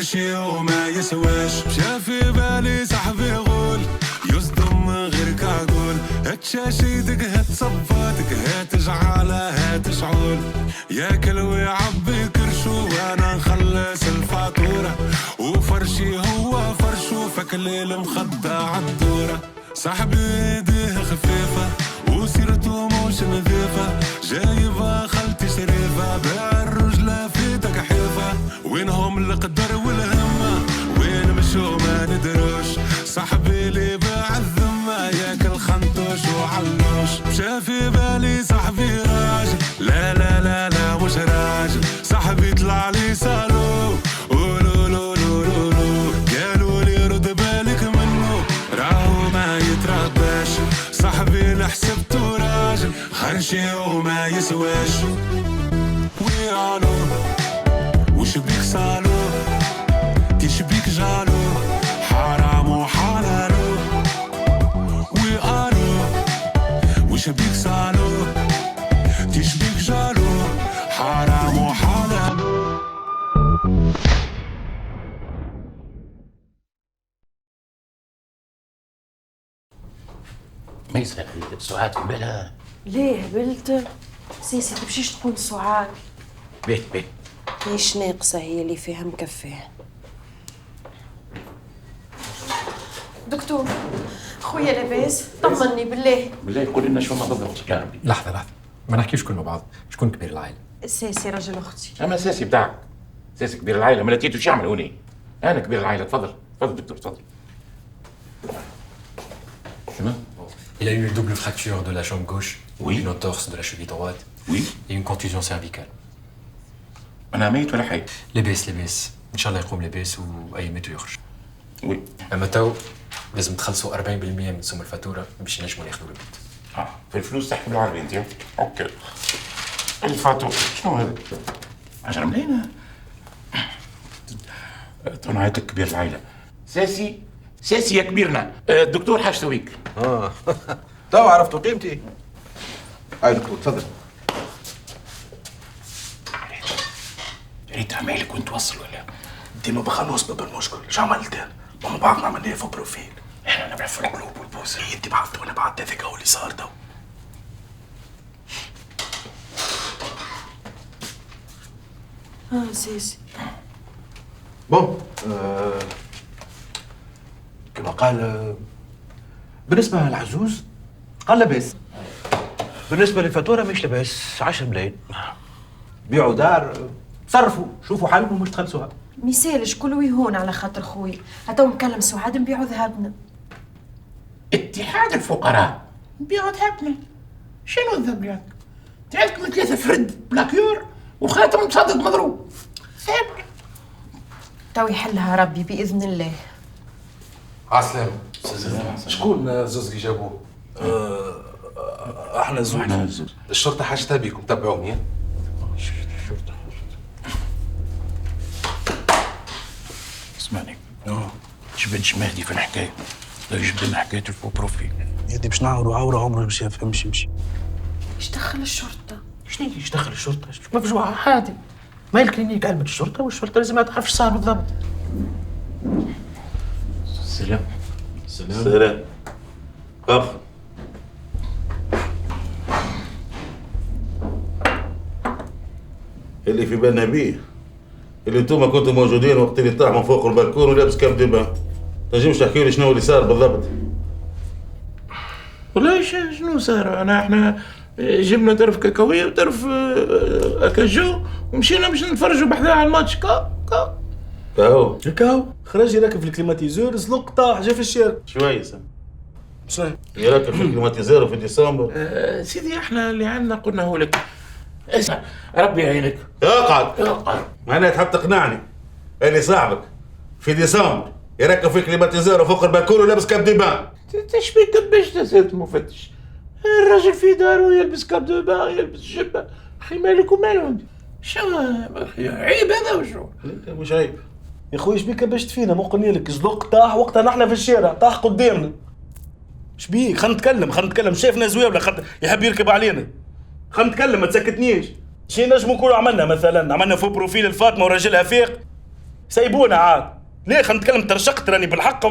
خرشي وما يسواش. شافي بالي صاحبي يقول يصدم غير كاقول، هتشاشيدك هتصباتك هتجعله هتشعول، ياكل ويعبي كرشو وانا نخلص الفاتورة، وفرشي هو فرشو فكليل مخدة عالدورة. صاحبي يديه خفيفة وسيرته موش نظيفة، جايبها خلتي شريفة بالرجلة في تكحيفة، وينهم القدر والهمة وين مشو ما ندروش. صاحبي اللي باع الذمة ياكل خنطوش وعلوش. شافي بالي صاحبي راجل لا لا لا لا مش راجل، صاحبي طلع لي سالو قالوا لي رد بالك منه راهو ما يترباش. صاحبي اللي حسبته راجل خرشي وما يسواش. ويالو وش بيك سالو تشبيك جالو حرام وحلالو، ويالو وش بيك سالو تشبيك جالو حرام وحلالو. ما يصير سعاد في بالها. ليه هبلت؟ سيسي تمشيش تكون سعاد. بيت ليش ناقصة هي اللي فيها مكفيه. دكتور خويا لاباس طمني بالله قول لنا شو ما بالضبط يا ربي. لحظة ما نحكيش كل مع بعض. شكون كبير العائلة؟ سيسي رجل اختي. اما ساسي بتاعك ساسي كبير العائله، ما لقيتو شو يعمل هوني. انا كبير العائله. تفضل دكتور تفضل. شنو؟ Il a eu une double fracture de la jambe gauche, Oui. une entorse de la cheville droite Oui. et une contusion cervicale. انا ميت ولا حي؟ لاباس ان شاء الله يقوم لاباس واي متو يخرج. وي. اما تو لازم تخلصوا 40% من سوم الفاتوره باش نجموا ناخذوا البيت. في الفلوس تحكي بالعربي انت. اوكي. الفاتوره شنو هذا؟ 10 ملايين. طلعتك كبير العائله. ساسي يا كبيرنا. الدكتور حاجته بيك. تو عرفتوا قيمتي. هاي دكتور تفضل. ريت عمالك وانت توصل ولا؟ ديما بخلص باب المشكل، شو عملت انا؟ مع بعضنا عملنا في بروفيل. احنا نعرف القلوب والبوس. انت بعثت وانا بعثت، هذاك هو اللي صار تو. سيسي بون كما قال بالنسبة للعزوز قال لاباس. بالنسبة للفاتورة مش لاباس 10 ملايين. بيعوا دار، تصرفوا شوفوا حالكم مش تخلصوها. ميسالش كله يهون على خاطر خويا، هتو مكلم سعاد نبيعوا ذهبنا. اتحاد الفقراء نبيعوا ذهبنا. شنو الذهب يعني؟ تعلكم 3 فرد بلاكيور وخاتم مصدد مضروب. ذهب تو يحلها ربي بإذن الله. عسلامة. شكون زوز اللي جابوه؟ احنا زوج. الشرطة حاجتها بيكم تبعوني. الشرطة. اسمعني. جبنش مهدي في الحكاية. لو جبت لنا حكاية الفو بروفيل. يدي باش نعوروا عورة عمره باش يفهمش يمشي. ايش دخل الشرطة؟ شنو ايش دخل الشرطة؟ ما فيش واحد عادي. ما الكلينيك علمت الشرطة والشرطة لازم ما تعرفش صار بالضبط. سلام. قف. اللي في بالنا بيه اللي انتم كنتوا موجودين وقت اللي طاح من فوق البلكون ولابس كاب دبا. تنجمش تحكي لي شنو اللي صار بالضبط؟ والله شنو صار؟ احنا جبنا طرف كاكاوية وطرف اكاجو ومشينا باش نتفرجوا بحذاه على الماتش. كاو خرج يركب في الكليماتيزور، زلق طاح جا في الشارع. شوية شنو يركب في الكليماتيزور في ديسمبر. سيدي احنا اللي عندنا قلنا هو لك. اسمع ربي يعينك. اقعد. معناها تحب تقنعني اللي صاحبك في ديسمبر يركب في الكليماتيزور فوق البلكون ولابس كاب دبان. تشبيك باش تسالت مفتش. الراجل في دارو يلبس كاب دبان يلبس جبه. اخي مالك ومالهم؟ شو اخي عيب هذا وشو؟ مش عيب يا خويا شبيك باش تفينا؟ مو قلنا لك زلق طاح وقتها نحن في الشارع، طاح قدامنا. شبيك؟ خلينا نتكلم شافنا زواوله يحب يركب علينا. خلينا نتكلم ما تسكتنيش. شي نجمو نكونوا عملنا مثلا فوق بروفيل الفاطمه وراجلها فيق. سيبونا عاد. ليه خلينا نتكلم ترشقت راني بالحق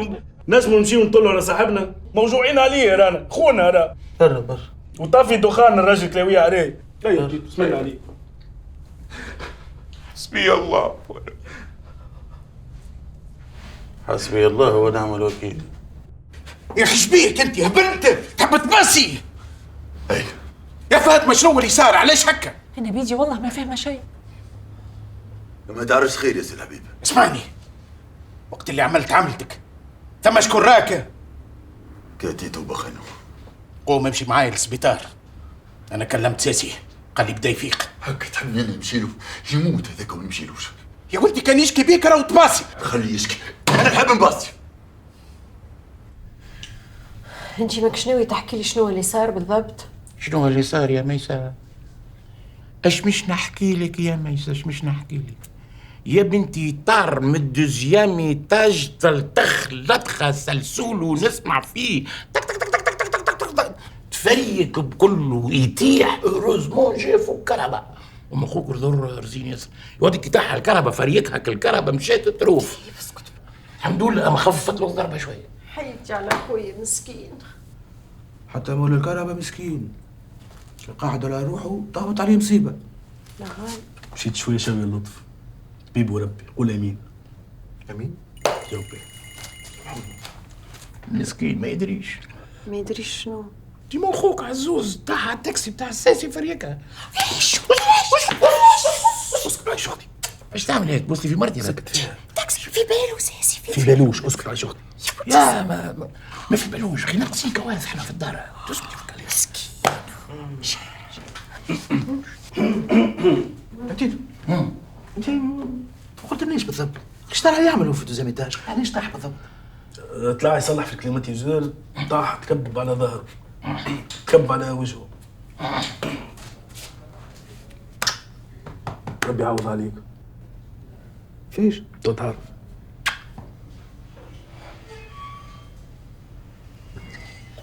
نجموا نمشيو نطلوا على صاحبنا موجوعين عليه رانا خونا راه برا وطافي دخان الراجل كلاويه عليه. بسم الله عليك. حسبي الله حسبي الله ونعم الوكيل. يا اخي شبيك انت هبلت تحب تباسي؟ اي يا فاطمه شنو اللي صار؟ علاش هكا؟ انا بيجي والله ما فاهمه شيء. ما تعرفش خير يا سي الحبيب. اسمعني، وقت اللي عملت عملتك ثم شكون راك؟ كاتيتو بخنو. قوم امشي معايا للسبيطار. انا كلمت ساسي قال لي بدا يفيق. هكا تحبني انا نمشي له؟ يموت هذاك وما نمشيلوش. يا ولدي كان يشكي بيك راهو تباسي. خليه يشكي، انا نحب نباسي. انتي ماكش ناوي تحكي لي شنو اللي صار بالضبط؟ شنو اللي صار يا ميسة؟ اش مش نحكي لك يا ميسة؟ اش مش نحكي لك يا بنتي؟ طار من الدوزيام ايتاج تلتخ لطخه سلسول ونسمع فيه تك تك تك تك تك تك تك تك تك تفريك بكله يتيح. روزمون جافو الكهرباء ومخوك رزين ياسر يوديك يتاح الكهرباء فريكها الكهرباء مشات تروف. الحمد لله ما خففت له الضربه شويه. حياتي على خويا مسكين. حتى مول الكهرباء مسكين قاعد على روحه طابت عليه مصيبه. لا غالب مشيت شويه شويه اللطف. طبيب وربي قول امين. امين. جاوبي. مسكين ما يدريش. ما يدريش شنو. ديما اخوك عزوز تاع التاكسي بتاع الساسي فريكها. اسكت على شغلي. ايش تعمل هيك؟ بوصلي في مرتي. سكت فيها. تاكسي في بالو ساسي في بالوش اسكت على شغلي. يا ما في بالوش، اخي ناقصين كوارث احنا في الدار. تسكتي في الكلام. مسكين. تيتو انت ما قلتلنيش بالضبط ايش ترى يعملوا في الدوزيميتاج؟ علاش طاح بالضبط؟ طلع يصلح في الكليماتيزور طاح تكبب على ظهره تكب على وجهه. ربي يعوض عليك. فيش؟ لو تعرف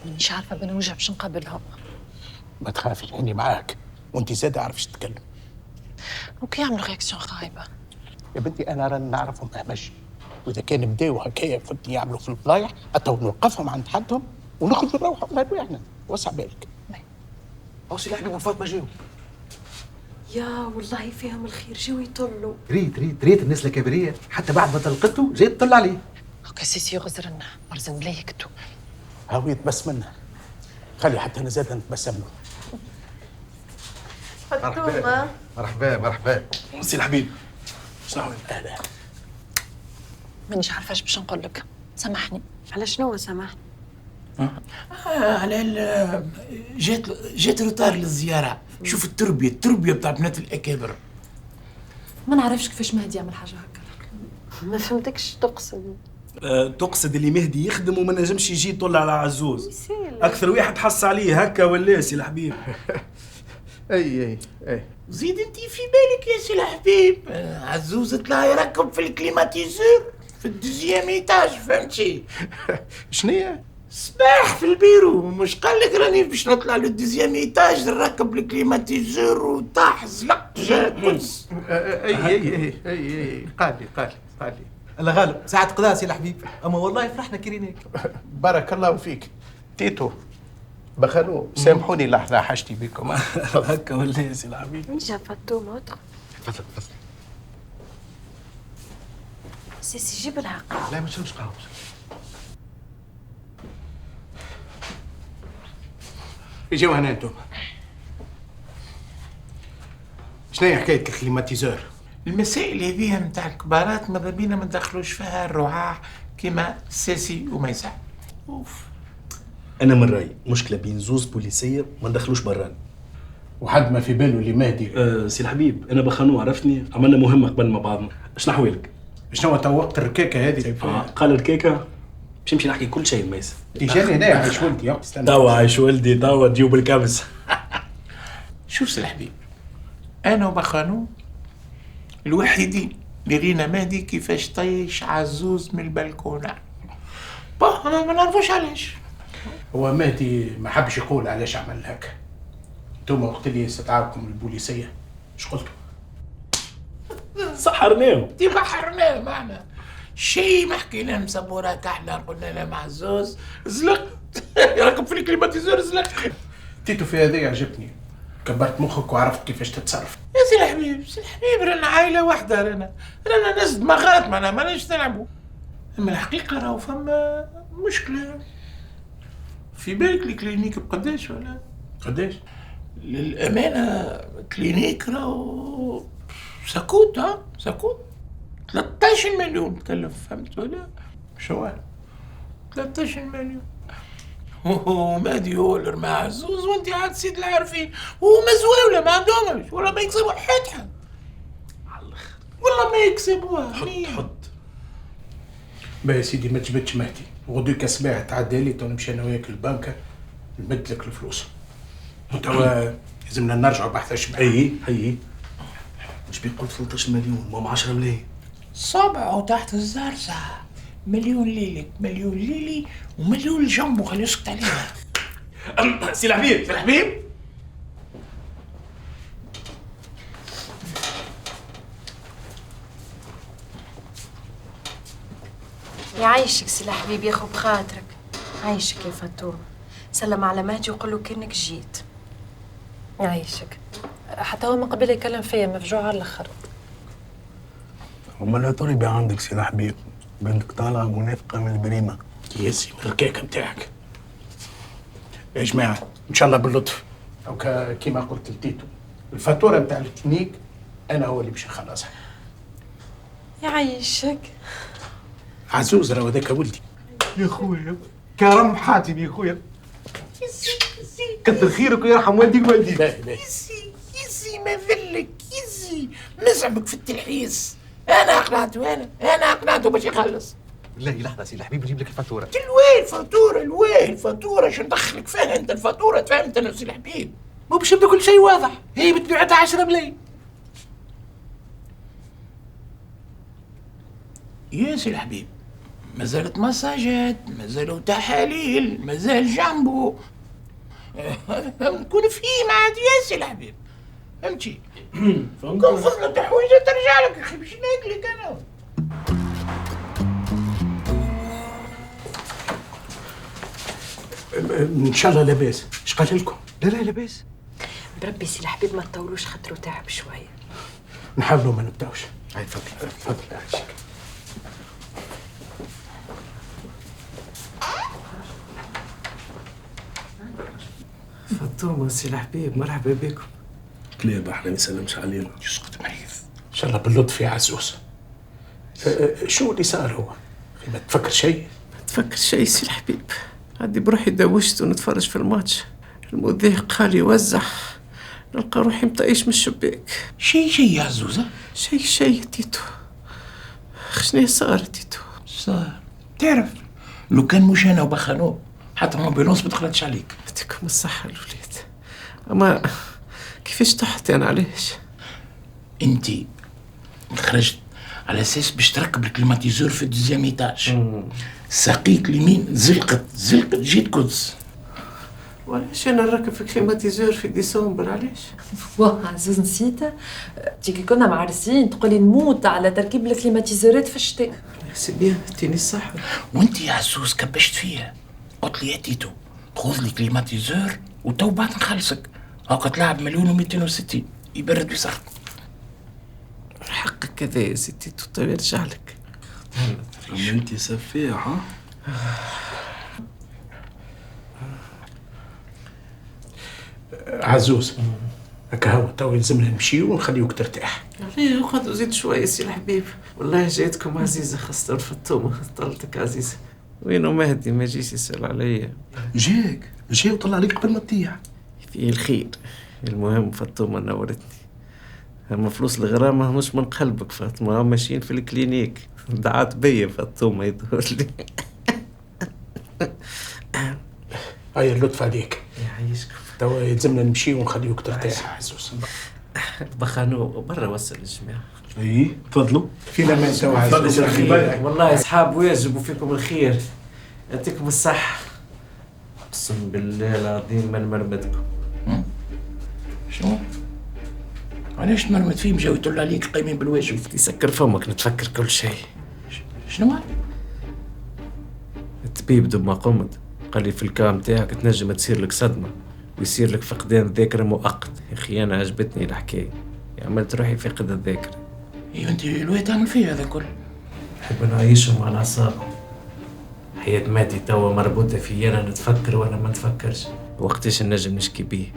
مانيش عارفه بنوجع باش نقابلهم. ما تخافي اني معاك وانت زاد عارفش تتكلم. وكي يعملوا رياكسيون خايبه. يا بنتي انا راني نعرفهم اهمش، واذا كان بداو هكايا فهمتني يعملوا في الفضايح حتى نوقفهم عند حدهم ونخرجوا نروحوا غير احنا. وسع بالك. اوصي الحبيب وفاطمه جاو. يا والله فيهم الخير جاو يطلوا. ريت الناس الكبريه حتى بعد ما طلقته جاي تطل عليه. هكا سيسي يغزرنا مرزن بلا يكتو. هاو يتبسم منها. خلي حتى انا زاد نتبسم له. فطومه مرحبا. سي الحبيب شنو اهلا. مانيش عارفه اش باش نقول لك، سامحني. على شنو سامحني؟ على جات روتار للزياره. شوف التربيه بتاع بنات الاكابر. ما نعرفش كيفاش مهدي يعمل حاجه هكا. ما فهمتكش تقصد. تقصد اللي مهدي يخدم وما نجمش يجي يطل على عزوز. اكثر واحد حس عليه هكا ولا سي الحبيب. اي زيد انت في بالك يا سي الحبيب. عزوز طلع يركب في الكليماتيزور في الدوزيام ايتاج فهمتي. شنيا؟ صباح في البيرو مش قال لك راني باش نطلع للدوزيام ايتاج نركب الكليماتيزور وطاح زلق جا كنس. اي قال لي الله غالب ساعة قضاء سي الحبيب. اما والله فرحنا كرينيك. بارك الله فيك تيتو بخلو. سامحوني لحظة حاجتي بكم. هكا ولا سي الحبيب. جا فطومه ادخل. تفضل. سيسي جيب العقل. لا ما تشربش قهوه. اجيو هنا انتم. شنو هي حكايه الكليماتيزور؟ المسائل هذيا نتاع الكبارات ماذا بينا ما ندخلوش فيها الرعاع كيما ساسي وميسع. اوف. انا من رايي مشكله بين زوز بوليسيه ما ندخلوش براني. وحد ما في باله اللي مهدي. سي الحبيب انا بخانو عرفني عملنا مهمه قبل مع بعضنا. شنو حوالك؟ شنو تو وقت الركاكه هذه؟ قال الكيكه باش نمشي نحكي كل شيء ميس. تجاني هنا عايش ولدي. استنى توا عايش ولدي توا تجيب الكبس. شوف سي الحبيب، انا وبخانو الوحيدين اللي رينا مهدي كيفاش طيش عزوز من البلكونه. ما نعرفوش علاش. هو مهدي ما حبش يقول علاش عمل هكا. انتم وقت اللي استدعاكم البوليسيه اش قلتوا؟ سحرناهم. بحرناه معنا شيء ما حكينا مسبورات احنا قلنا له معزوز زلق راكب في الكليماتيزور زلق. تيتو في هذه عجبتني، كبرت مخك وعرفت كيفاش تتصرف. يا سي الحبيب سي الحبيب رانا عائله واحده، رانا ناس دماغات معنا ماناش نلعبوا. اما الحقيقه راهو فما مشكله. في بالك الكلينيك بقداش ولا قداش؟ للامانه كلينيك راهو سكوت، سكوت 13 مليون تكلف، فهمت ولا؟ شو 13 مليون. ومديول مع عزوز وانت عاد سيد العارفين ومزواولة ما عندهمش ولا ما يكسبوا حتى والله ما يكسبوها. حط با يا سيدي ما تجبدش مهدي، غدو كسباع تعدى لي تو نمشي انا وياك للبنكة نمد لك الفلوس وتوا لازمنا نرجعوا بحث الشباب. هي مش بيقول 13 مليون ماما 10 ملايين. صبعه تحت الزرزة، مليون ليلك مليون ليلي ومليون جنبه خليه يسكت عليها. سي الحبيب يعيشك سي الحبيب ياخو بخاطرك، عايشك يا فطوم. سلم على مهدي وقول له كأنك جيت. يعيشك. حتى هو من قبل يكلم فيا مفجوع على الاخر. وما لا تريبي عندك سي الحبيب، بنتك طالعه منافقه من البريمه. ياسي من الكيكه نتاعك يا جماعه ان شاء الله باللطف. او كيما قلت لتيتو الفاتوره نتاع الكلينيك انا هو اللي باش نخلصها. يعيشك. عزوز راهو هذاك ولدي يا خويا كرم حاتم يا خويا، كتر خيرك ويرحم والديك والديك. يزي ما ذلك يزي مزعمك في التلحيس. انا اقنعته باش يخلص. بالله لحظه سي الحبيب نجيب لك الفاتوره. الوين الفاتوره شو ندخلك فيها انت؟ الفاتوره تفهمت انا سي الحبيب مو باش يبدا كل شيء واضح. هي بتبيعتها 10 ملايين. يا سي الحبيب مازالت مساجات، مازالوا تحاليل، مازال جنبه نكون فيه عاد يا سي الحبيب، فهمتي؟ كون فضلت حويجه ترجع لك يا اخي باش ناكلك انا. ان شاء الله لاباس. اش قال لكم؟ لا لاباس. بربي سي الحبيب ما تطولوش خاطرو تعب شويه. نحاولوا ما نبداوش. هاي تفضل تفضل عايشك. فطومة سي الحبيب مرحبا بكم. كلاب احنا ما يسلمش علينا. يسكت ميث. ان شاء الله باللطف يا عزوز. شو اللي صار هو؟ ما تفكر شيء؟ ما تفكر شيء سي الحبيب، عندي بروحي دوشت ونتفرج في الماتش، المذيع قال يوزع نلقى روحي مطيش من الشباك. شيء يا عزوزة؟ شيء تيتو. شنو صار تيتو؟ صار تعرف لو كان مش انا وبخانوه حتى الامبولانس ما دخلتش عليك. يعطيكم الصحة الوليد. اما كيفاش طحت انا علاش؟ انتي خرجت على اساس باش تركب الكليماتيزور في الدوزيام ايتاج. ساقيك اليمين زلقت جيت قدس. وعلاش انا نركب في كليماتيزور في ديسمبر علاش؟ واه عزوز نسيت كي كنا معرسين تقولي نموت على تركيب الكليماتيزورات في الشتاء. سي بيان تيني الصح. وانت يا عزوز كبشت فيا قلت لي يا تيتو خذ لي كليماتيزور وتو بعد نخلصك. هاكا تلعب 1,260,000 يبرد ويسخن. حقك كذا يا سي تيتو طيب يرجع لك. انت سفاح ها؟ عزوز هكا هو تو يلزمنا نمشيو ونخليوك ترتاح. ليه خذوا زيد شويه سي الحبيب، والله جايتكم عزيزه خاصه الفطومه طلتك عزيزه. وينو مهدي ما جيش يسال عليا؟ جاي وطلع عليك قبل ما تطيح. فيه الخير، المهم فطومه نورتني. اما فلوس الغرامه مش من قلبك فاطمه، ماشيين في الكلينيك. دعات بيا فطومه يدور لي. هيا اللطف عليك. يعيشكم. توا يلزمنا نمشي ونخليوك ترتاح عزوز. بخانو برا وصل الجماعه. اي تفضلوا. في الامان توا عزوز. والله اصحاب واجب وفيكم الخير. يعطيكم الصحه. اقسم بالله العظيم ما نمرمدكم. شنو؟ علاش تمرمد فيه مجاو يطل عليك قايمين بالواجب؟ يسكر فمك نتفكر كل شيء. شنو؟ الطبيب دوما قمت قال لي في الكام تاعك تنجم تصير لك صدمة ويصير لك فقدان ذاكرة مؤقت. يا أخي أنا عجبتني الحكاية، عملت روحي فاقد الذاكرة. ايوا انت الواد تعمل فيه هذا كل. نحب نعيشهم على أعصابهم. حياة ماتي توا مربوطة في أنا نتفكر وأنا ما نتفكرش. وقتاش نجم نشكي بيه؟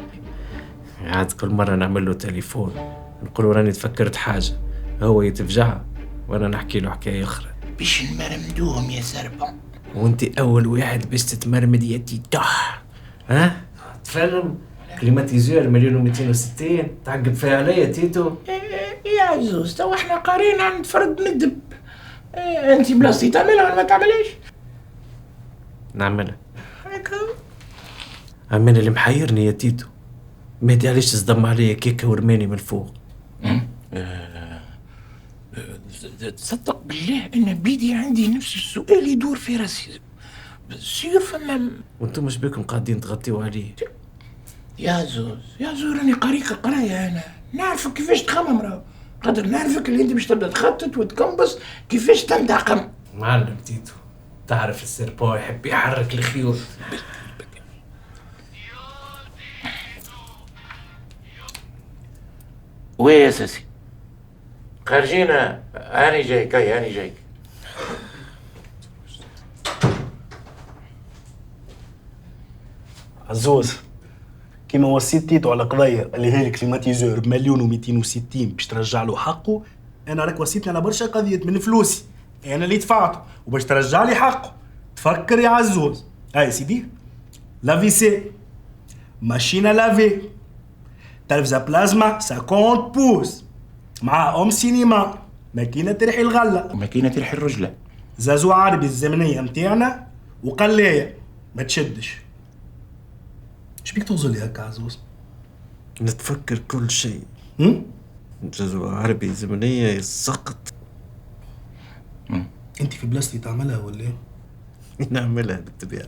عاد كل مرة نعمل له تليفون نقول راني تفكرت حاجة، هو يتفجع وأنا نحكي له حكاية أخرى. باش نمرمدوهم يا سربة. وانت أول واحد باش تتمرمد يا تيتح. ها؟ تفهم؟ كليماتيزور 1,260 تعقب فيها عليا تيتو. يا عزوز تو احنا قارين عند فرد ندب. انت بلاصتي تعملها ولا ما تعملهاش؟ نعملها. أما اللي محيرني يا تيتو مهدي علاش تصدم عليا كيكة ورماني من فوق؟ تصدق بالله انا بيدي عندي نفس السؤال يدور في راسي. سير فما. وانتم مش بيكم قاعدين تغطيوا عليه؟ يا زوز راني قريقة قراية انا نعرفك كيفاش تخمم راهو، قدر نعرفك اللي انت باش تبدا تخطط وتكمبص كيفاش تنتقم. معلم تيتو تعرف السيربو يحب يحرك الخيوط. وين يا ساسي؟ خارجينا. هاني جايك هاني جايك. عزوز كيما وصيت تيتو على قضية اللي هي الكليماتيزور ب1,260 باش ترجع له حقه، انا راك وصيتني على برشا قضية من فلوسي انا اللي دفعته وباش ترجع لي حقه. تفكر يا عزوز. هاي سيدي لافيسي، ماشينة لافي، تلفزة بلازما 50 بوز، مع ام سينما، ماكينة ترحي الغلة وماكينة ترحي الرجلة، زازو عربي الزمنية متاعنا وقلاية ما تشدش. شبيك توصل هكا عزوز؟ نتفكر كل شيء. جزوة عربي زمنية يسقط. انت في بلاصتي تعملها ولا ايه؟ نعملها بالطبيعة،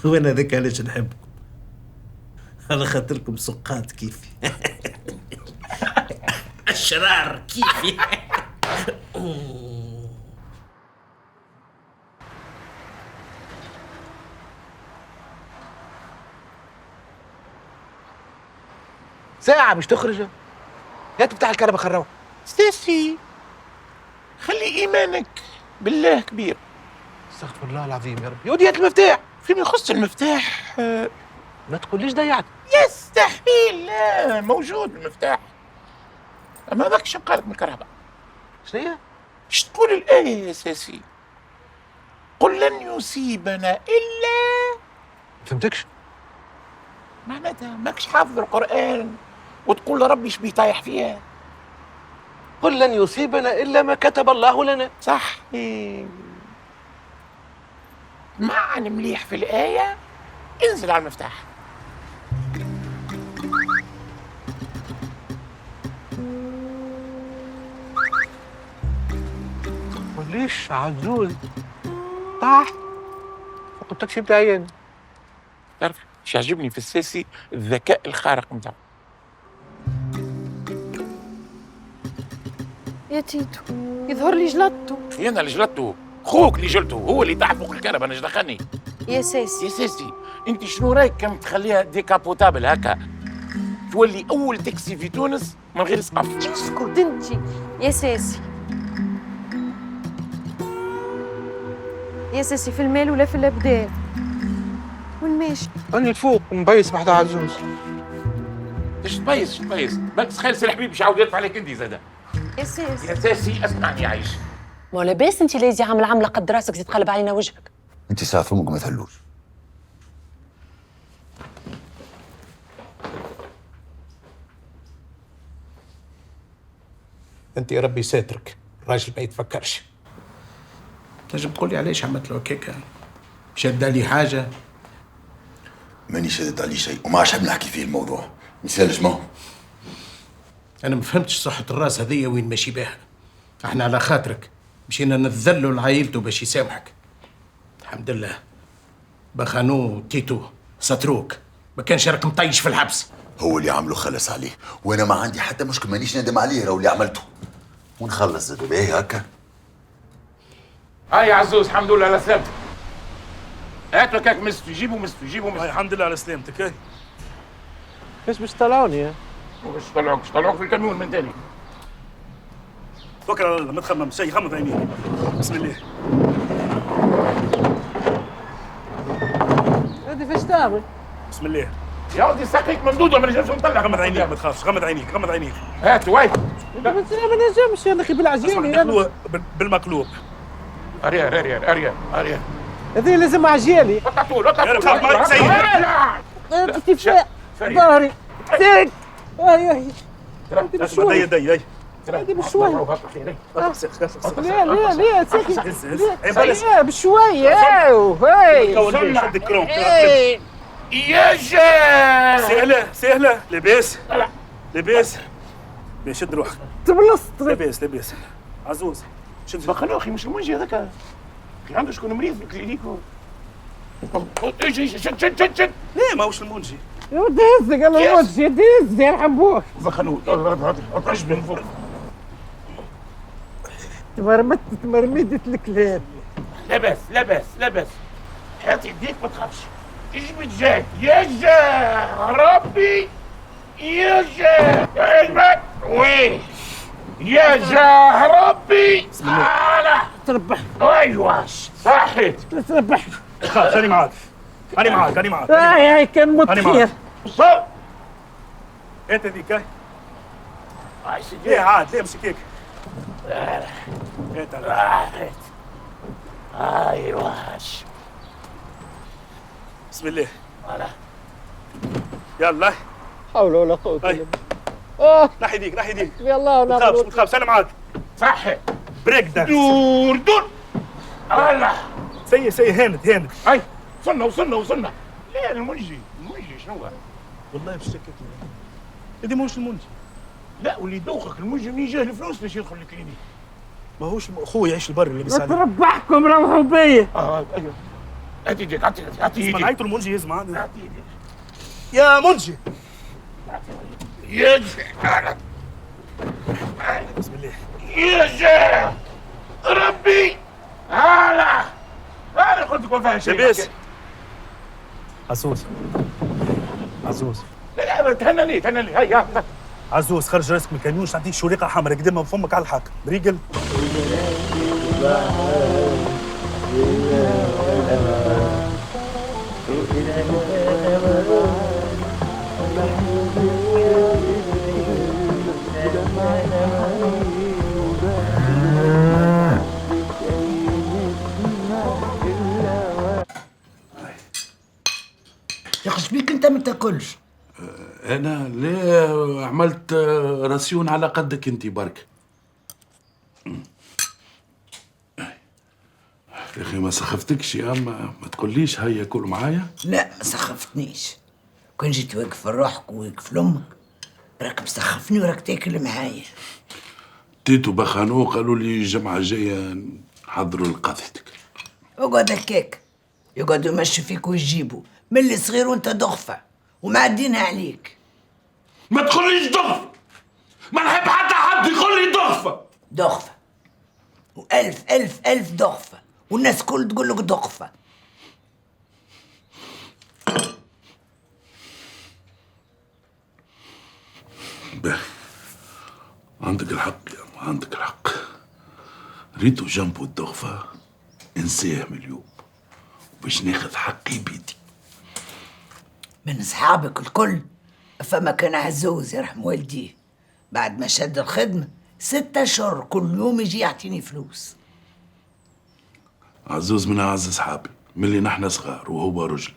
وانا ذاك علاش نحبكم على خاطركم سقات كيفي. الشرار كيفي. ساعة مش تخرج. هات بتاع الكهرباء خروه. ساسي خلي ايمانك بالله كبير. استغفر الله العظيم يا رب. يا ودي هات المفتاح. فيما يخص المفتاح ما تقوليش ضيعت. يستحيل، لا موجود المفتاح. اما ماكش نقالك من الكهرباء. شنو هي؟ اش تقول الآية يا ساسي؟ قل لن يصيبنا إلا. فهمتكش؟ معناتها ماكش حافظ القرآن وتقول لربي شبيه طايح فيها. قل لن يصيبنا إلا ما كتب الله لنا. صح. معنى مليح في الآية انزل على المفتاح. ليش عزوز؟ طاح. قلت لك شي بتاعي. تعرف ايش يعجبني في الساسي؟ الذكاء الخارق نتاعو. يا تيتو يظهر لي جلطته. انا اللي جلطته؟ خوك اللي جلطه، هو اللي طاح فوق الكهرباء. انا ايش دخلني؟ يا ساسي انت شنو رايك كم تخليها ديكابوتابل هكا تولي اول تاكسي في تونس من غير سقف؟ اسكت انت يا ساسي. يا ساسي في المال ولا في الابدان؟ وين ماشي؟ أني الفوق مبيس بعد عزوز. ايش تبيس بالك تخيل سي الحبيب باش يعاود يدفع عليك انت زاده. يا ساسي يا ساسي اسمعني يا عايش. ما لاباس انت لازي عامله قد راسك تتقلب علينا وجهك. انت ساعة فمك ما تهلوش. انت يا ربي ساترك، الراجل ما يتفكرش. تنجم تقول لي علاش عملت له هكاكا؟ شد لي حاجه؟ ماني شدد عليه شيء وما عادش حاب نحكي فيه الموضوع. مثال ما هو. انا ما فهمتش صحة الراس هذيا وين ماشي بها. احنا على خاطرك مشينا نذلوا لعائلته باش يسامحك. الحمد لله. بخانو تيتو ستروك ما كانش راك مطيش في الحبس. هو اللي عمله خلص عليه، وانا ما عندي حتى مشكل، مانيش ندم عليه، راهو اللي عملته ونخلص زاد باهي هكا. هاي يا عزوز، الحمد لله على سلامتك. هاتوا كاك مستو، جيبوا مستو. الحمد لله على سلامتك. هاي كيفاش باش تطلعوني؟ باش طلعوك في الكاميون من تاني. توكل على الله، ما تخمم شيء، غمض عينيك. بسم الله. هادي فاش تعمل؟ بسم الله. يا ودي ساقيك ممدوده، ما نجمش نطلع. غمض عينيك، ما تخافش، غمض عينيك. هاتوا واي. ما نجمش يا اخي بالعجينه. بالمقلوب. اريا هذه لازم عجيالي. طول انا بخاف ما سيد. كيفاش ظهري سيك. اي اسمع دي هذه بشوي. لا ساكت. بشوي. شد الكروم. يا جا سهله. لباس. شد روحك. تبلصت. لباس. عزوز شد. بخلو اخي، مش المنجي هذاك عنده شكون مريض في الكلينيك. شد. ليه ماهوش المنجي؟ يا ودي هزك الله المنجي، هز يرحم بوك. بخلو عجبني من فوق. تمرمدت الكلاب. لبس. حط يديك ما تخافش. ايش بتجاك يا جا ربي. يا جا علمك وين يا جا ربي. تربح. ايوه صحيت. تربح. خلاص انا معاك. هاي كان مطير. وصل. انت ذيك هاي. هاي سيدي. ليه عاد ليه مش هيك؟ انت راحت. ايوه. بسم الله. يلا. حول ولا قوة الا بالله. نحي يديك. يا الله. ما تخافش انا معاك. صحي. بريك دانس. دور. الله. سي هاند. هاي وصلنا. ليه المنجي شنو هو؟ والله بشكك هذه ماهوش المنجي. لا، واللي دوخك المنجي منين جاه الفلوس باش يدخل الكلينيك؟ ماهوش اخوي يعيش البر اللي بيساعدني. تربحكم روحوا بيا. ايوه. هاتي يديك. اسمع نهايته المنجي يهز معانا. يا منجي. يا بسم الله. يا جا ربي. انا قلت لكم فيها شيء. لباس. عزوز. لا تهنى لي. هيا عزوز، خرج راسك من الكاميون، نعطيك شريقه حمراء قدامها بفمك على الحاكم. بريقل. يخش بيك انت ما تاكلش. انا ليه عملت راسيون على قدك انت برك. يا اخي ما سخفتكش يا اما ما تقوليش هيا كل معايا. لا ما سخفتنيش. كون جيت واقف لروحك وواقف لامك راك مسخفني وراك تاكل معايا. تيتو بخانو قالوا لي الجمعه الجايه حضروا لقضيتك. اقعد هكاك، يقعدوا يمشوا فيك ويجيبوا من اللي صغير وانت ضغفه ومعدينها عليك. ما تقوليش ضغفه، ما نحب حتى يقول لي ضغفه والف الف الف ضغفه والناس كل تقول لك ضغفه. باهي، عندك الحق يا أما، عندك الحق. ريتو جنبه الضغفة انساه من اليوم باش ناخذ حقي بيدي. من اصحابك الكل فما كان عزوز يرحم والديه بعد ما شد الخدمه 6 أشهر كل يوم يجي يعطيني فلوس. عزوز من اعز اصحابي من اللي نحن صغار وهو رجل.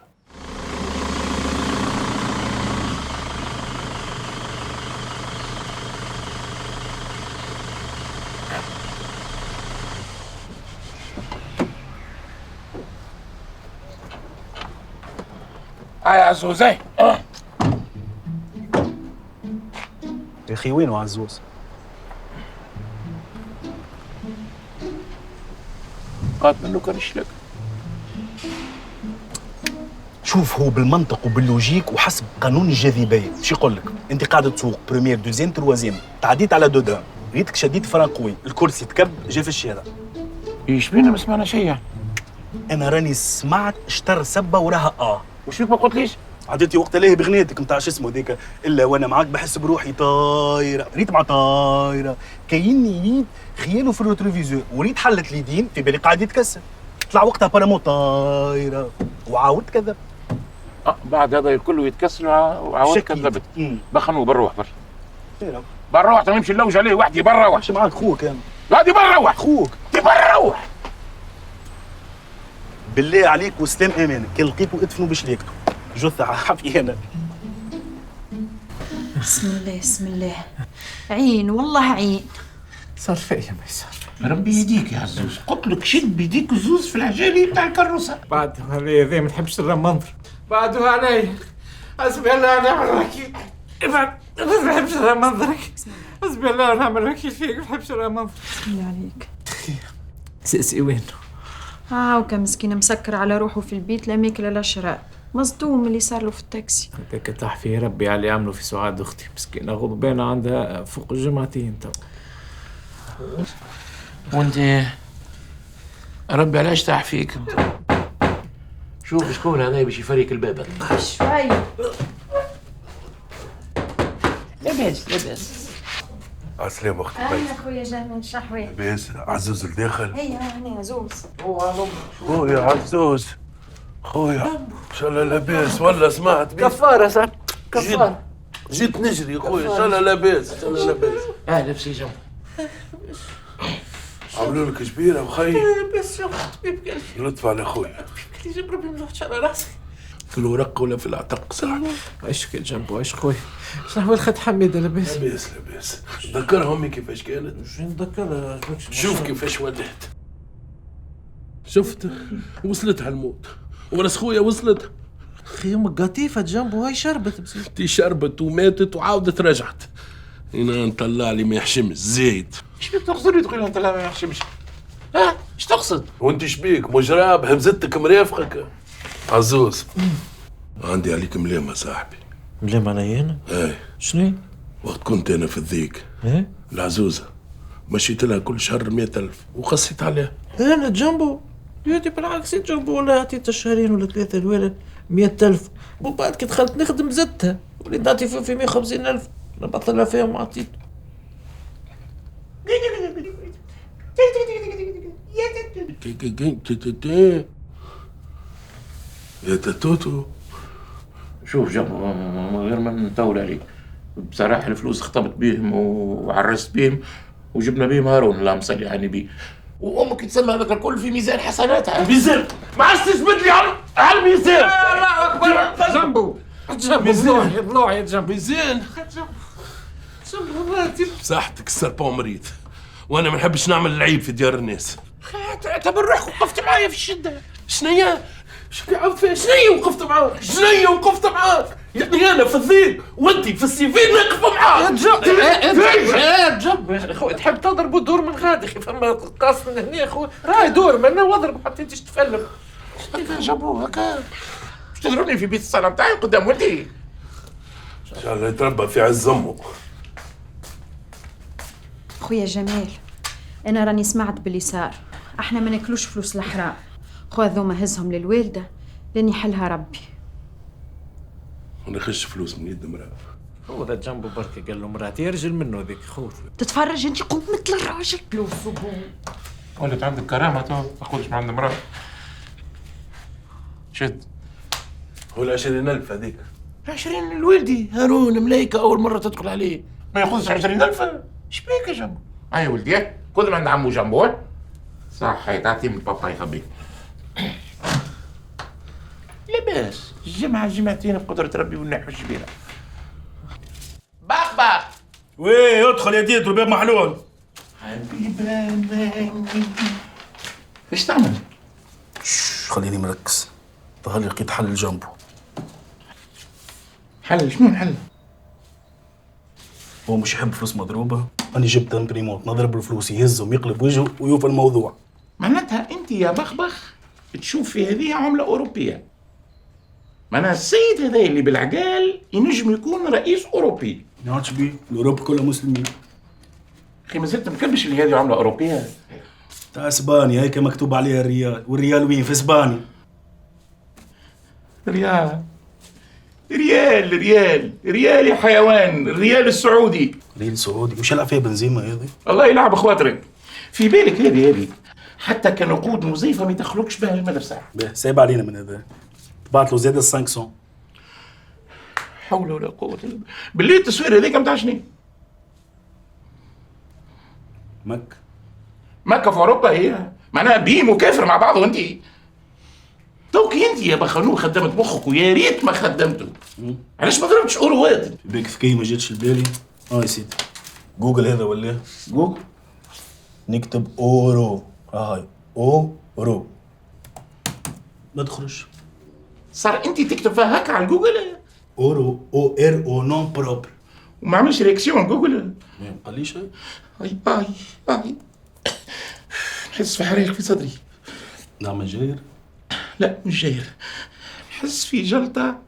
يا عزوز. يا اخي وينو عزوز؟ قاد منه كان يشلك. شوف، هو بالمنطق وباللوجيك وحسب قانون الجاذبيه. شو يقول لك؟ انت قاعد تسوق بريمير دوزيام تروازيام، تعديت على دودام، ريتك شديت فران قوي، الكرسي تكب جا في الشارع. ايش بينا ما سمعنا شيء؟ انا راني سمعت اشتر سبه وراها وش فيك ما قلتليش؟ عديتي وقت ليه بغنيتك نتاع شو اسمه ذيك، الا وانا معاك بحس بروحي طايره، ريت مع طايره كايني يد خياله في الروتروفيزور، وريت حلت اليدين في بالي قاعد يتكسر، طلع وقتها بارامو طايره وعاودت كذب. بعد هذا كله يتكسر وعاودت كذبت. بخنوا بنروح برا. بنروح نمشي نلوج عليه وحدي. بنروح. مش معاك خوك انا. لا دي بنروح. خوك دي بنروح. بالله عليك وسلام امانك، كي لقيتو ادفنوا بشريكته. جثة حفي انا. بسم الله بسم الله. عين والله عين. صار فيا ما يصير. ربي يهديك يا عزوز، قلت لك شد بيديك الزوز في العجالي بتاع الكروسه. بعده علي ذي ما نحبش نرى منظر. بعده علي حسبي الله ونعم الوكيل. ما نحبش نرى منظرك. حسبي الله ونعم الوكيل فيك، ما نحبش نرى منظرك. بسم الله عليك. سيسي وينه؟ وكان مسكين مسكر على روحه في البيت، لا ماكل لا شراب، مصدوم اللي صار له في التاكسي. هذاك تحفي ربي على اللي عملوا في سعاد اختي، مسكينه غضبانه عندها فوق الجمعتين تو. وانت ربي علاش تحفيك انت؟ شوف شكون هذا باش يفريك الباب. شوي. لاباس. عسلامة اختي اهلا خويا جمال، شحوي؟ لاباس. عزوز الداخل؟ هيا هنا عزوز. خويا عزوز، خويا ان شاء الله لاباس ولا سمعت بيك؟ كفاره صار كفاره. جيت نجري خويا ان شاء الله لاباس ان شاء الله لاباس. لبسي جنب. عملوا لك جبيره وخي؟ بس يا طبيب قلبي لطف على خويا. جيب ربي ما نروحش على راسي. في الورق ولا في العتق صاحبي؟ عيش جنبه عيش خويا. صاحبي الخد حميده لاباس. لاباس. ذكرها امي كيفاش كانت؟ شو نذكرها؟ شوف كيفاش ولات. شفت وصلتها الموت، ورس خويا وصلت. اخي امك قطيفه جنبه هاي شربت بس. تي شربت وماتت وعاودت رجعت. هنا نطلع لي ما يحشمش زايد. ايش بيك تقصد لي تقول انت لا ما يحشمش؟ ايش تقصد؟ وانت شبيك مجراب همزتك مرافقك عزوز. عندي عليك ملامه صاحبي. ملامه علي انا؟ اي. شنو؟ وقت كنت انا في الذيك ايه العزوزه مشيت لها كل شهر 100,000 وقصيت عليها. انا جنبه يدي بالعكس جنبه، ولا عطيت الشهرين ولا ثلاثه الولد 100,000، وبعد كي دخلت نخدم زدتها وليت نعطي في 150,000 نبطلها فيهم وعطيت. يا تاتوتو. شوف جنبه من غير ما نطول عليك، بصراحه الفلوس خطبت بيهم وعرست بيهم وجبنا بيهم هارون اللهم صل على النبي، وامك تسمى هذاك الكل في ميزان حسناتها. ميزان؟ ما عادش تثبت لي على الميزان. الله اكبر. جنبه جنبه ضلوعي جنبه ميزان. جنبه صحتك السربون مريض، وانا ما نحبش نعمل العيب في ديار الناس. اعتبر روحك وقفت معايا في الشده. شنيا؟ شنيا وقفت معاك؟ شنيا وقفت معاك؟ يعني انا في الذيك وانت في السيفين نقف معاك. جنب يا اخوي، تحب تضرب ودور من غادي اخي، فما قاص من هنا يا اخوي، راهي دور منا واضرب حتى انت تفلم. هكا جابوه هكا باش تضربني في بيت الصلاه نتاعي قدام ولدي. ان شاء الله يتربى في عز امه. خويا جمال، انا راني سمعت باللي صار، احنا ما ناكلوش فلوس الحرام، خو هذوما هزهم للوالده لين يحلها ربي. ونخش فلوس من يد مراه. هو ذا جنبه بركه قال له مراتي يرجل منه ذيك خوت. تتفرج انت قوم مثل الراجل. لو صبون ولد عندك كرامه تو تاخذش من عند مراه. شد هو 20,000 هذيك. 20 الوالدي هارون ملايكه اول مره تدخل عليه ما ياخذش 20,000. ايش بيك يا جنبه؟ هاي ولدي خذ من عند عمو جنبه. صح هاي تعطيه من بابا يخبيك. لاباس جمعتين بقدرة ربي والنحو الجبيرة. باق وي ادخل يا ديدو الباب محلول. ايش تعمل؟ خليني مركز، ظهر لي لقيت حل جنبه. حل شنو الحل؟ هو مش يحب فلوس مضروبة؟ أنا جبت امبريموت نضرب الفلوس يهزهم يقلب وجهه ويوفى الموضوع. معناتها أنت يا بخبخ تشوف في هذه عملة أوروبية. معناها السيد هذا اللي بالعقال ينجم يكون رئيس اوروبي. نعرفش بيه، الاوروبا كلها مسلمين. اخي ما زلت مكبش اللي هذه عمله اوروبيه. تاع اسبانيا هيك مكتوب عليها الريال، والريال وين؟ في اسبانيا. ريال يا حيوان، الريال السعودي. ريال سعودي مش يلعب فيها بنزيما هذه؟ الله يلعب خواطرك. في بالك هذه حتى كنقود وظيفه ما يدخلوكش بها المدرسه. سايب علينا من هذا. تبعت له زياده 500. حول ولا قوه الا بالله. بالله التصوير هذيك نتاع شنو؟ مكة في اوروبا هي معناها بيم وكافر مع بعض. وانت توكي انت يا بخنوق خدمت مخك ويا ريت ما خدمته. علاش ما ضربتش اوروات؟ بيك ذكي ما جاتش البالي. يا سيدي جوجل هذا ولا جوجل نكتب اورو. هاي اورو ما تخرج. صار انت تكتب فيها هكا على جوجل اورو او ار او نون بروبر وما عملش رياكسيون جوجل. ما قاليش اي نحس في حريق في صدري. نعم جاير؟ لا مش جاير، نحس في جلطة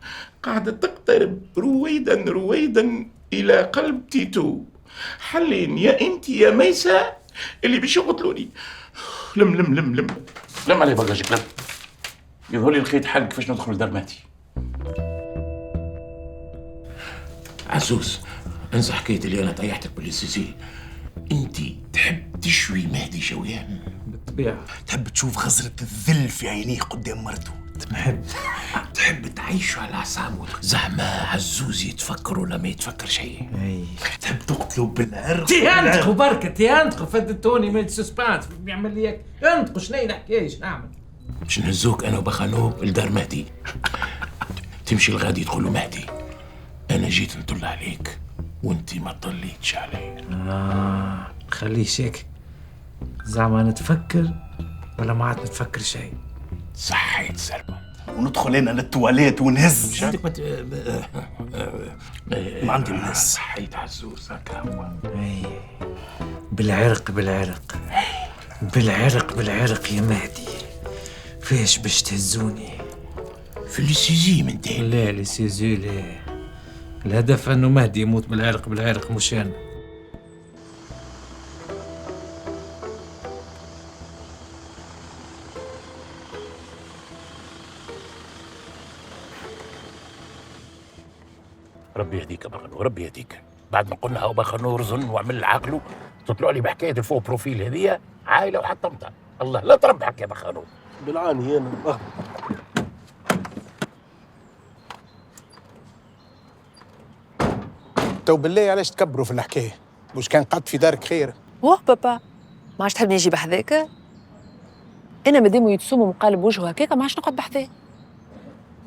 قاعدة تقترب رويدا إلى قلب تيتو. حلين يا انت يا ميسة اللي باش يقتلوني. لم عليه بقاجك، لم يظهر لي الخيط حق كيفاش ندخل درماتي. عزوز انسى حكاية اللي انا طيحتك بالسيسي. انت تحب تشوي مهدي شويان بالطبيعة. تحب تشوف غزرة الذل في عينيه قدام مرته. تحب تعيشه على اعصابه زعما عزوز يتفكر ولا ما يتفكر شيء. تحب تقتله بالعرق. تيانتقوا بركة تيانتقوا فدتوني من السسبانس بيعمل لي انتقوا شنو نحكي ايش نعمل؟ باش نهزوك انا وبخانوك لدار مهدي. تمشي الغادي تقول له مهدي انا جيت نطل عليك وانت ما طليتش علي. خليش هيك زعما نتفكر ولا ما عاد نتفكر شيء. صحيت سلمان. وندخل هنا للتواليت ونهز. مش عندك ما عندي منهز. صحيت عزوز هكا هو. بالعرق يا مهدي. فيش باش تهزوني؟ في السيزي من تاني. لا السيزي لا. الهدف انه مهدي يموت بالعرق مش انا. ربي يهديك يا بخنو، ربي يهديك. بعد ما قلنا هو بخنو رزن وعمل عقله تطلع لي بحكايه الفو بروفيل هذيا عائله وحطمتها. الله لا تربحك يا بخنو. بالعاني انا. تو بالله علاش تكبروا في الحكايه؟ مش كان قد في دارك خير؟ واه بابا ما عادش تحبني نجي بحذاك؟ انا مادام يتصوم ومقالب وجهه هكاك ما عادش نقعد بحذاه.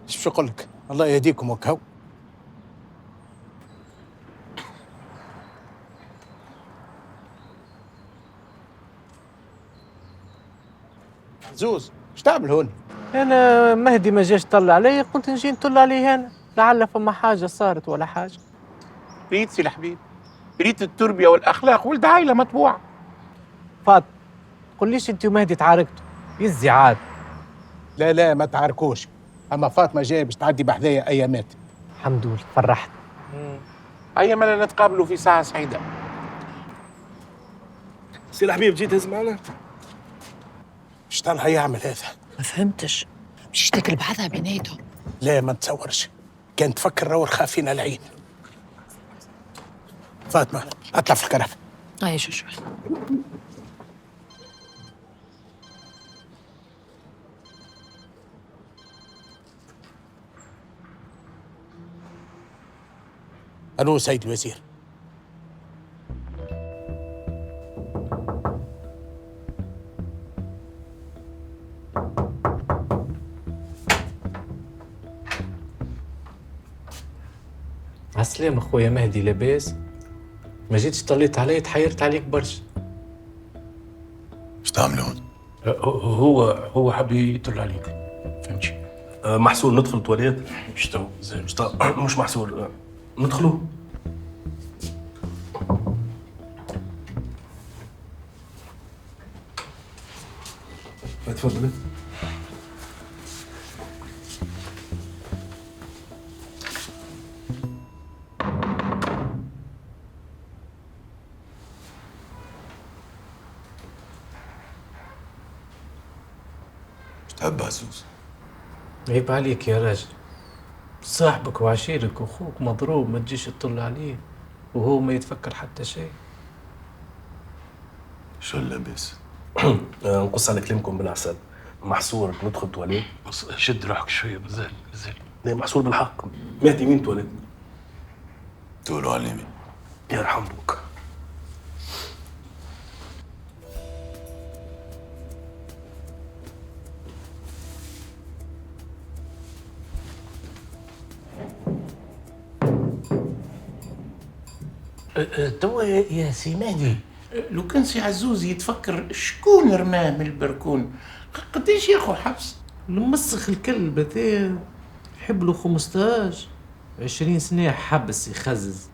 ايش باش نقول لك؟ الله يهديكم وكهو. زوز ايش تعمل هون؟ انا مهدي ما جاش طلع علي قلت نجي نطل عليه انا لعل فما حاجه صارت ولا حاجه. ريت سي الحبيب، ريت التربيه والاخلاق ولد عائله مطبوع. فاطمه قوليش انت ومهدي تعاركتوا يزي عاد. لا ما تعاركوش، اما فاطمه جايه باش تعدي بحذايا ايامات. الحمد لله فرحت. ايامنا نتقابلوا في ساعه سعيده. سي الحبيب جيت تهز معنا؟ شطان هيعمل هذا؟ ما فهمتش. مش تاكل بعضها بيناتهم؟ لا ما نتصورش، كان تفكر راهو خافين العين. فاطمه اطلع في الكرف. شوي. الو سيد الوزير. عالسلامة خويا مهدي، لاباس؟ ما جيتش طليت علي تحيرت عليك برشا. ايش تعمل هون؟ هو حب يطل عليك فهمتش؟ محسول ندخل تواليت؟ مش محسول ندخلوا. تفضل. تحب عزوز؟ عيب عليك يا راجل، صاحبك وعشيرك واخوك مضروب ما تجيش تطل عليه وهو ما يتفكر حتى شيء. شو اللبس؟ نقص على كلامكم بالعسل. محصور ندخل تواليت. شد روحك شويه بزال. لا محصور بالحق. مهدي مين تواليت؟ تقولوا على اليمين. يرحم بوك. توا يا سي مهدي، لو كان سي عزوز يتفكر شكون رماه من البركون قداش ياخذ حبس؟ المسخ الكلب هذا يحب له 15 20 سنة حبس يخزز.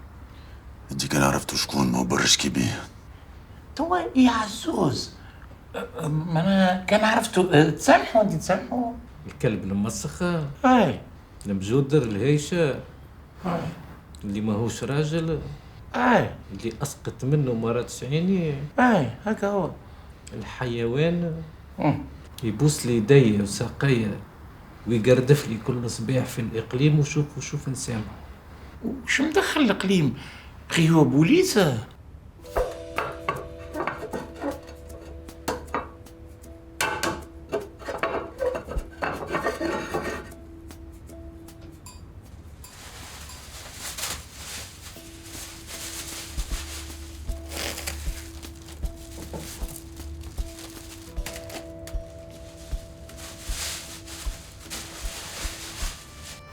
انت كان عرفتوا شكون ما برشكي بيه؟ توا يا عزوز، ما انا كان عرفته. تسامحوا انت تسامحوا. الكلب المسخ اي المجودر الهيشة اي اللي ماهوش راجل اي اللي اسقط منه مرات عيني. اي هكا هو الحيوان يبوس لي يدي وساقيا ويقردف لي كل صباح في الاقليم وشوف نسامح. وش مدخل الاقليم؟ اخي هو بوليسه.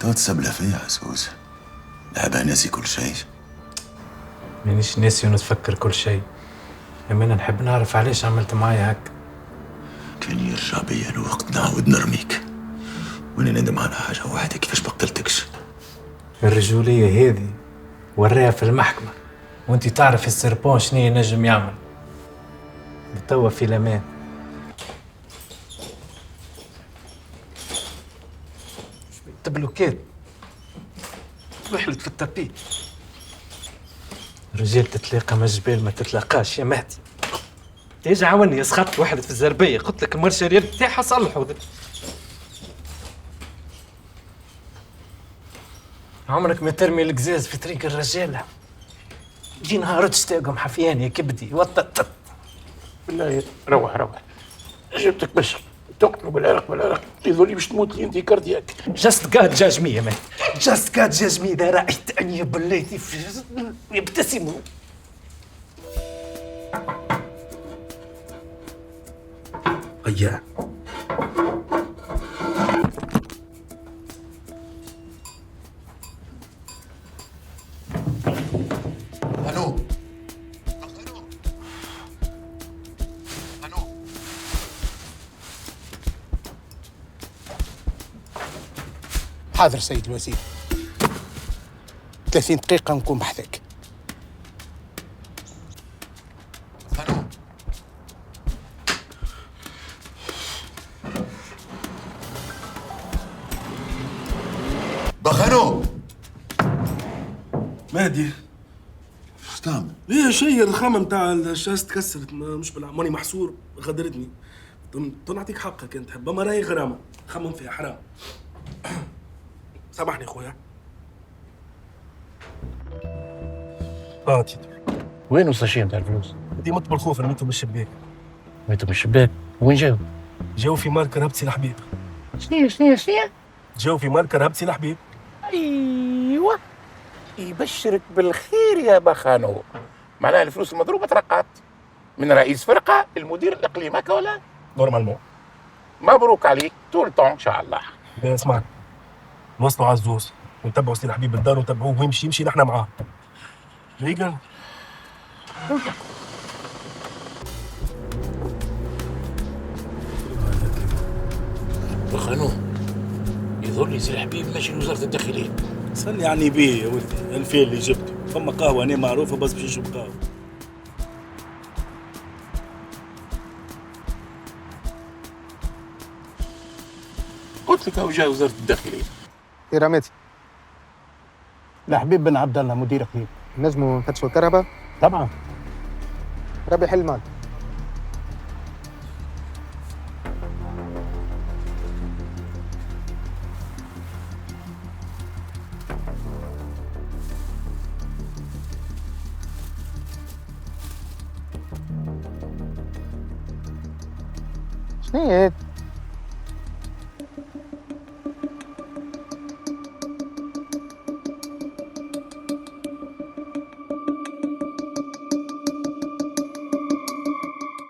تو تسبله فيا عزوز. لعبها ناسي كل شيء. مانيش ناسي ونتفكر كل شيء، اما انا نحب نعرف علاش عملت معايا هكا. كان يرجع بيا الوقت نعاود نرميك وانا ندم على حاجه واحده، كيفاش ما قتلتكش. الرجولية هذه وراها في المحكمة، وانت تعرف السربون شنو ينجم يعمل. بتوا في الامان. تبلوكات رحلت في التابي. رجال تتلاقى مع الجبال ما تتلاقاش يا مهدي. اجي عاوني سخطت واحد في الزربية، قلت لك المرشريال بتاعها صلحوا. عمرك ما ترمي القزاز في طريق الرجالة. جي نهار تشتاقهم حفيان يا كبدي وطت. بالله روح جبتك باش تقتلوا بالعرق يظل باش تموت لي انت كاردياك. جاست قاد جاج مية مان، جاست قاد جاج مية. إذا رأيت أني بليتي يبتسموا. غيان الو حاضر سيد الوزير، 30 دقيقة نكون بحثك. بخنو مهدي شو تعمل؟ ليه شيء الرخامة متاع الشاش تكسرت، مش ماني محصور غدرتني. نعطيك حقك كنت تحب، اما راهي غرامة خمم فيها حرام. سامحني خويا. تيتو وين وصل نتاع الفلوس؟ دي مت بالخوف رميته من الشباك. ميتوا من الشباك؟ وين جاو؟ جاو في ماركة رهبت سي الحبيب. شنو؟ جاو في ماركة رهبت سي الحبيب. ايوه يبشرك بالخير يا بخانو. معناها الفلوس المضروبة ترقات من رئيس فرقة المدير الإقليم، هكا ولا؟ نورمالمون. مبروك عليك طول طون إن شاء الله. اسمعني، نوصلوا عزوز ونتبعوا سي الحبيب الدار ونتبعوه ويمشي نحن معاه. ليقل بخانو يظل لي سي الحبيب ماشي لوزارة الداخلية. صلي يعني بيه يا ولدي، الفيل اللي جبته فما قهوة أنا معروفة بس باش نشرب قهوة. قلت لك هو جا وزارة الداخلية. يا رميتي لحبيب بن عبد الله مدير اقليم. نجموا نفتشوا الكهرباء؟ طبعا. ربي حل مال. شنو هي؟